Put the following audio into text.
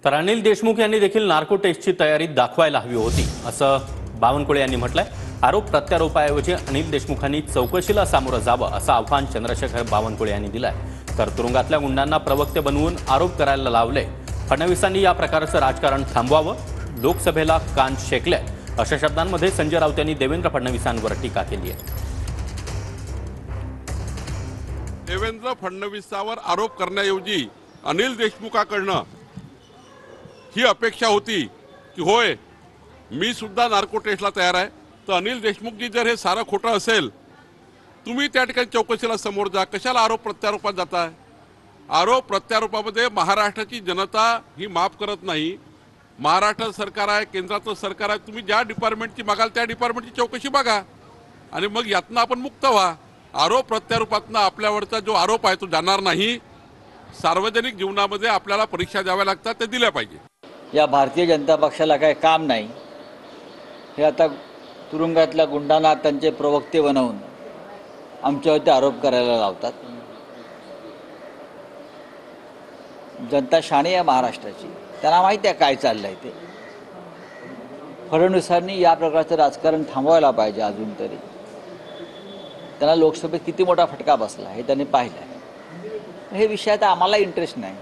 तर अनिल देशमुख यांनी देखील नार्को टेस्टची तयारी दाखवायला हवी होती असं बावनकुळे यांनी म्हटलंय। आरोप प्रत्यारोपाऐवजी अनिल देशमुखांनी चौकशीला सामोरं जावं असं आव्हान चंद्रशेखर बावनकुळे यांनी दिलंय। तर तुरुंगातल्या गुंडांना प्रवक्ते बनवून आरोप करायला लावले। फडणवीसांनी या प्रकारचं राजकारण थांबवावं, लोकसभेला कान शेकले अशा शब्दांमध्ये संजय राऊत यांनी देवेंद्र फडणवीसांवर टीका केली आहे। देवेंद्र फडणवीसांवर आरोप करण्याऐवजी अनिल देशमुखांकडनं ही अपेक्षा होती की होय मी सुद्धा नार्को टेस्टला तयार आहे, तर अनिल देशमुखजी जर हे सारं खोटं असेल तुम्ही त्या ठिकाणी चौकशीला समोर जा, कशाला आरोप प्रत्यारोपात जाताय? आरोप प्रत्यारोपामध्ये महाराष्ट्राची जनता ही माफ करत नाही। महाराष्ट्र सरकार आहे, केंद्राचं सरकार आहे, तुम्ही ज्या डिपार्टमेंटची मागाल त्या डिपार्टमेंटची चौकशी बघा आणि मग यातनं आपण मुक्त व्हा। आरोप प्रत्यारोपातनं आपल्यावरचा जो आरोप आहे तो जाणार नाही। सार्वजनिक जीवनामध्ये आपल्याला परीक्षा द्याव्या लागतात, ते दिल्या पाहिजे। या भारतीय जनता पक्षाला काही काम नाही, हे आता तुरुंगातल्या गुंडांना त्यांचे प्रवक्ते बनवून आमच्यावरती आरोप करायला लावतात। जनता शाणी आहे महाराष्ट्राची, त्यांना माहिती आहे काय चाललंय ते। फडणवीसांनी या प्रकारचं राजकारण थांबवायला पाहिजे। अजून तरी त्यांना लोकसभेत किती मोठा फटका बसला हे त्यांनी पाहिलं आहे। हे विषयात आम्हाला इंटरेस्ट नाही।